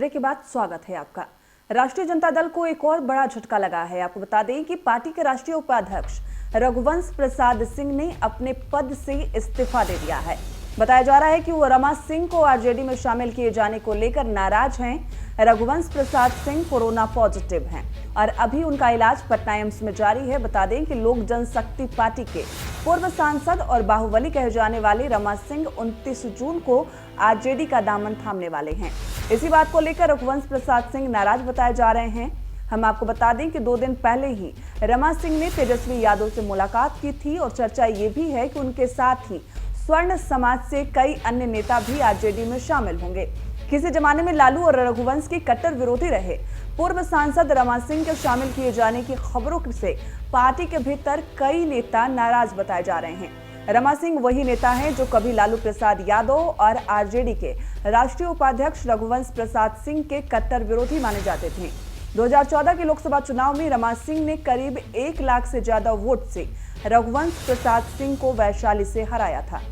Break के बाद स्वागत है आपका। राष्ट्रीय जनता दल को एक और बड़ा झटका लगा है। आपको बता दें कि पार्टी के राष्ट्रीय उपाध्यक्ष रघुवंश प्रसाद सिंह ने अपने पद से इस्तीफा दे दिया है। बताया जा रहा है कि वो रमा सिंह को आरजेडी में शामिल किए जाने को लेकर नाराज हैं। रघुवंश प्रसाद सिंह कोरोना पॉजिटिव हैं और अभी उनका इलाज पटना एम्स में जारी है। बता दें कि लोक जनशक्ति पार्टी के पूर्व सांसद और बाहुबली कहे जाने वाले रमा सिंह 29 जून को आरजेडी का दामन थामने वाले हैं। इसी बात को लेकर रघुवंश प्रसाद सिंह नाराज बताए जा रहे हैं। हम आपको बता दें कि 2 दिन पहले ही रमा सिंह ने तेजस्वी यादव से मुलाकात की थी और चर्चा ये भी है कि उनके साथ ही स्वर्ण समाज से कई अन्य नेता भी आरजेडी में शामिल होंगे। किसी जमाने में लालू और रघुवंश के कट्टर विरोधी रहे पूर्व सांसद रमा सिंह के शामिल किए जाने की खबरों से पार्टी के भीतर कई नेता नाराज बताए जा रहे हैं। रमा सिंह वही नेता हैं जो कभी लालू प्रसाद यादव और आरजेडी के राष्ट्रीय उपाध्यक्ष रघुवंश प्रसाद सिंह के कट्टर विरोधी माने जाते थे। 2014 के लोकसभा चुनाव में रमा सिंह ने करीब 1 लाख से ज्यादा वोट से रघुवंश प्रसाद सिंह को वैशाली से हराया था।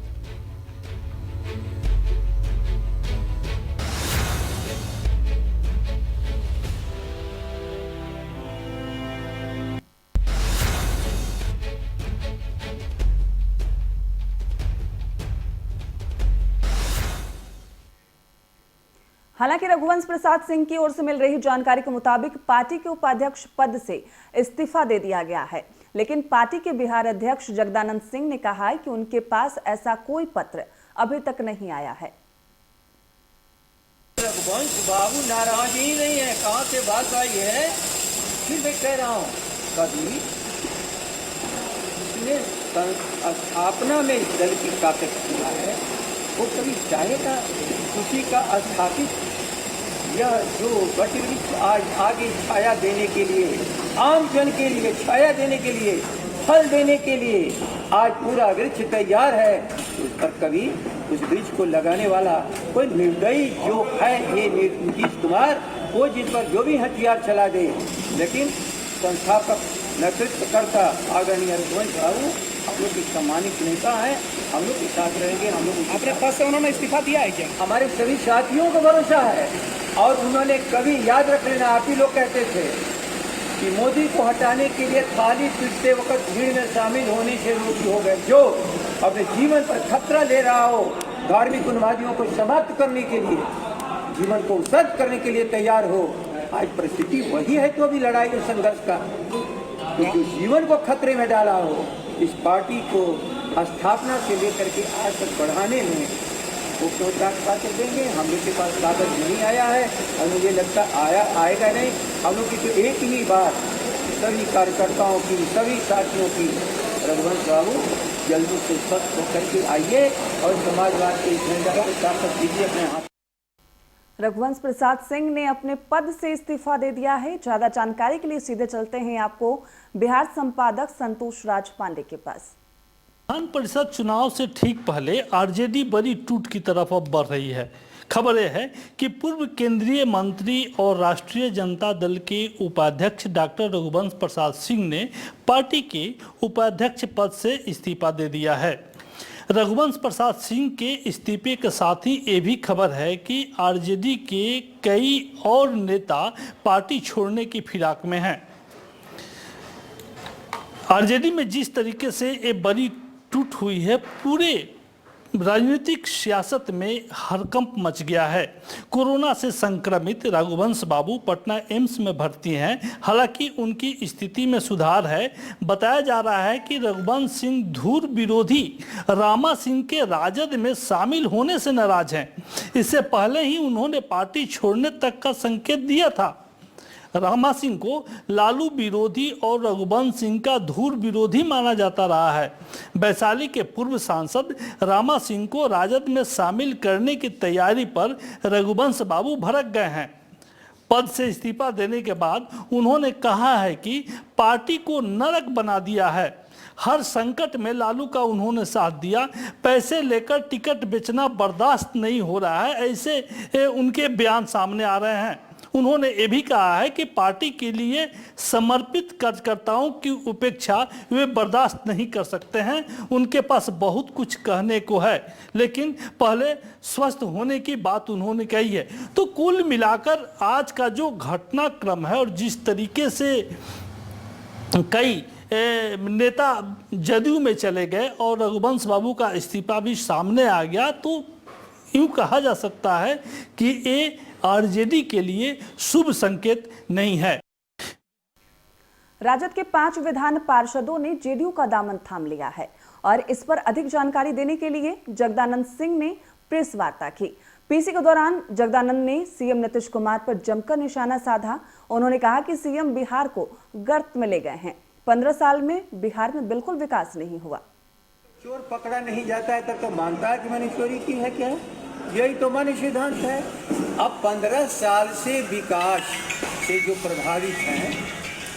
हालांकि रघुवंश प्रसाद सिंह की ओर से मिल रही जानकारी के मुताबिक पार्टी के उपाध्यक्ष पद से इस्तीफा दे दिया गया है, लेकिन पार्टी के बिहार अध्यक्ष जगदानंद सिंह ने कहा है कि उनके पास ऐसा कोई पत्र अभी तक नहीं आया है। रघुवंश बाबू नाराज ही नहीं है, कहाँ से बात आई है। फिर मैं कह रहा हूँ कभी उसने स्थापना में इस दल की ताकत किया है, वो कभी चाहेगा उसी का स्थापित यह जो वटवृक्ष आज आगे छाया देने के लिए, आम जन के लिए छाया देने के लिए, फल देने के लिए आज पूरा वृक्ष तैयार है। उस पर कभी उस वृक्ष को लगाने वाला कोई निर्दयी जो है ये नीतीश कुमार, वो जिस पर जो भी हथियार चला दे, लेकिन संस्थापक नेतृत्वकर्ता आदरणीय रघुवंश बाबू हम लोग की सम्मानित नेता है, हम लोग के साथ रहेंगे। हम लोग अपने पद से उन्होंने इस्तीफा दिया है क्या? हमारे सभी साथियों को भरोसा है और उन्होंने कभी याद रख लेना, आप ही लोग कहते थे कि मोदी को हटाने के लिए थाली पीटते वक्त भीड़ में शामिल होने से रोकी हो गए। जो अपने जीवन पर खतरा ले रहा हो धार्मिक उन्मादियों को समाप्त करने के लिए, जीवन को उत्सर्ग करने के लिए तैयार हो, आज परिस्थिति वही है। तो अभी लड़ाई और संघर्ष का तो जो जीवन को खतरे में डाला हो, इस पार्टी को स्थापना से लेकर के आज तक बढ़ाने में वो क्यों ताकत देंगे। हम लोग के पास कागज नहीं आया है और मुझे लगता आएगा नहीं। हम लोग की तो एक ही बात सभी कार्यकर्ताओं की, सभी साथियों की, रघुवंश बाबू जल्दी से स्वस्थ होकर के आइए और समाजवाद के झंडा को ताकत दीजिए अपने हाथ। रघुवंश प्रसाद सिंह ने अपने पद से इस्तीफा दे दिया है। ज्यादा जानकारी के लिए सीधे चलते हैं आपको बिहार संपादक संतोष राज पांडे के पास। विधान परिषद चुनाव से ठीक पहले आरजेडी बड़ी टूट की तरफ अब बढ़ रही है। खबर यह है कि पूर्व केंद्रीय मंत्री और राष्ट्रीय जनता दल के उपाध्यक्ष डॉक्टर रघुवंश प्रसाद सिंह ने पार्टी के उपाध्यक्ष पद से इस्तीफा दे दिया है। रघुवंश प्रसाद सिंह के इस्तीफे के साथ ही ये भी खबर है कि आरजेडी के कई और नेता पार्टी छोड़ने की फिराक में हैं। आरजेडी में जिस तरीके से ये बड़ी टूट हुई है, पूरे राजनीतिक सियासत में हड़कंप मच गया है। कोरोना से संक्रमित रघुवंश बाबू पटना एम्स में भर्ती हैं। हालांकि उनकी स्थिति में सुधार है। बताया जा रहा है कि रघुवंश सिंह धूर विरोधी रामा सिंह के राजद में शामिल होने से नाराज हैं। इससे पहले ही उन्होंने पार्टी छोड़ने तक का संकेत दिया था। रामा सिंह को लालू विरोधी और रघुवंश सिंह का धूर विरोधी माना जाता रहा है। वैशाली के पूर्व सांसद रामा सिंह को राजद में शामिल करने की तैयारी पर रघुवंश बाबू भड़क गए हैं। पद से इस्तीफा देने के बाद उन्होंने कहा है कि पार्टी को नरक बना दिया है। हर संकट में लालू का उन्होंने साथ दिया। पैसे लेकर टिकट बेचना बर्दाश्त नहीं हो रहा है, ऐसे उनके बयान सामने आ रहे हैं। उन्होंने ये भी कहा है कि पार्टी के लिए समर्पित कार्यकर्ताओं की उपेक्षा वे बर्दाश्त नहीं कर सकते हैं। उनके पास बहुत कुछ कहने को है, लेकिन पहले स्वस्थ होने की बात उन्होंने कही है। तो कुल मिलाकर आज का जो घटनाक्रम है और जिस तरीके से कई नेता जदयू में चले गए और रघुवंश बाबू का इस्तीफा भी सामने आ गया, तो यूँ कहा जा सकता है कि ये आरजेडी के लिए शुभ संकेत नहीं है। राजद के 5 विधान पार्षदों ने जेडीयू का दामन थाम लिया है और इस पर अधिक जानकारी देने के लिए जगदानंद सिंह ने प्रेस वार्ता की। पीसी के दौरान जगदानंद ने सीएम नीतीश कुमार पर जमकर निशाना साधा। उन्होंने कहा कि सीएम बिहार को गर्त में ले गए हैं। 15 साल में बिहार में बिल्कुल विकास नहीं हुआ। चोर पकड़ा नहीं जाता है तब तो मानता है कि मैंने चोरी की है। क्या यही तो मानव सिद्धांत है। अब 15 साल से विकास से जो प्रभावित हैं,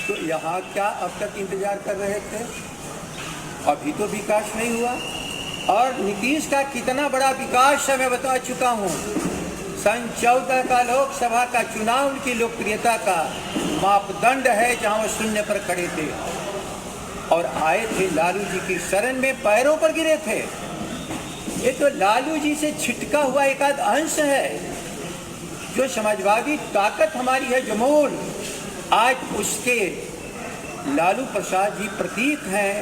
तो यहाँ क्या अब तक इंतजार कर रहे थे? अभी तो विकास नहीं हुआ। और नीतीश का कितना बड़ा विकास है मैं बता चुका हूँ। सन 14 का लोकसभा का चुनाव उनकी लोकप्रियता का मापदंड है, जहाँ वो शून्य पर खड़े थे और आए थे लालू जी की शरण में, पैरों पर गिरे थे। ये तो लालू जी से छिटका हुआ एक आध अंश है। जो समाजवादी ताकत हमारी है, जो मूल, आज उसके लालू प्रसाद जी प्रतीक हैं।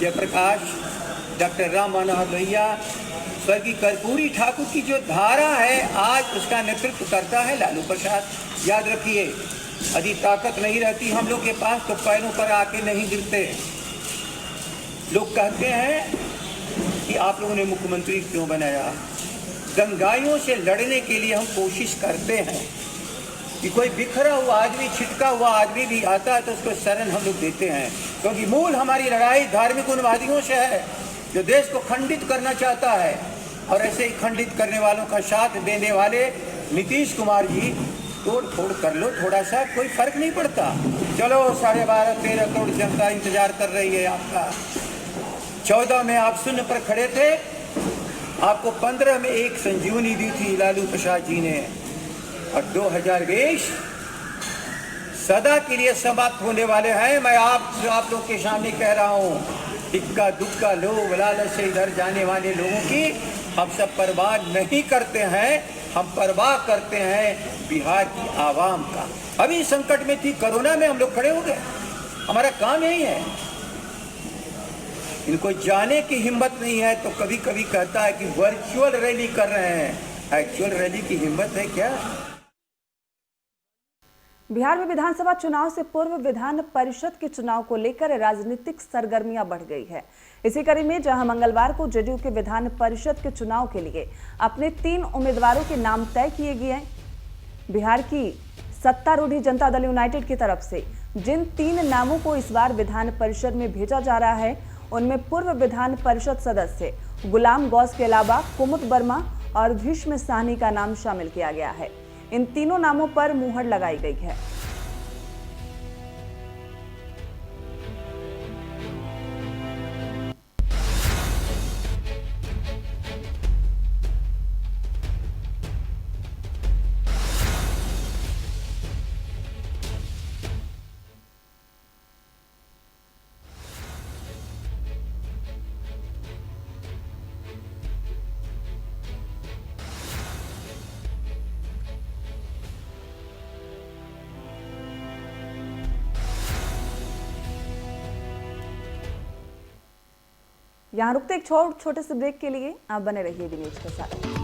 जयप्रकाश, डॉक्टर राम मनोहर लोहिया, स्वर्गीय कर्पूरी ठाकुर की जो धारा है, आज उसका नेतृत्व करता है लालू प्रसाद। याद रखिए, यदि ताकत नहीं रहती हम लोग के पास तो पैरों पर आके नहीं गिरते। लोग कहते हैं कि आप लोगों ने मुख्यमंत्री क्यों बनाया? दंगाइयों से लड़ने के लिए हम कोशिश करते हैं कि कोई बिखरा हुआ आदमी, छिटका हुआ आदमी भी आता है तो उसको शरण हम लोग देते हैं, क्योंकि मूल हमारी लड़ाई धार्मिक उन्मादियों से है जो देश को खंडित करना चाहता है। और ऐसे ही खंडित करने वालों का साथ देने वाले नीतीश कुमार जी, तोड़ फोड़ कर लो थोड़ा सा, कोई फर्क नहीं पड़ता। चलो 12.5-13 करोड़ जनता इंतजार कर रही है आपका। 14 में आप शून्य पर खड़े थे, आपको 15 में एक संजीवनी दी थी लालू प्रसाद जी ने, और 2020 सदा के लिए समाप्त होने वाले हैं। मैं आप लोग के सामने कह रहा हूँ, इक्का दुक्का लोग लालच से इधर जाने वाले लोगों की हम सब परवाह नहीं करते हैं। हम परवाह करते हैं बिहार की आवाम का। अभी संकट में थी, कोरोना में हम लोग खड़े हो गए। हमारा काम यही है। इनको जाने की हिम्मत नहीं है तो कभी कभी कहता है कि वर्चुअल रैली कर रहे हैं। एक्चुअल रैली की हिम्मत है क्या? बिहार में विधानसभा चुनाव से पूर्व विधान परिषद के चुनाव को लेकर राजनीतिक सरगर्मियां बढ़ गई है। इसी कड़ी में जहां मंगलवार को जेडीयू के विधान परिषद के चुनाव के लिए अपने 3 उम्मीदवारों के नाम तय किए गए हैं। बिहार की सत्तारूढ़ जनता दल यूनाइटेड की तरफ से जिन 3 नामों को इस बार विधान परिषद में भेजा जा रहा है, उनमें पूर्व विधान परिषद सदस्य गुलाम गौस के अलावा कुमुद वर्मा और भीष्म साहनी का नाम शामिल किया गया है। इन तीनों नामों पर मुहर लगाई गई है। यहाँ रुकते एक छोटे से ब्रेक के लिए आप बने रहिए न्यूज के साथ।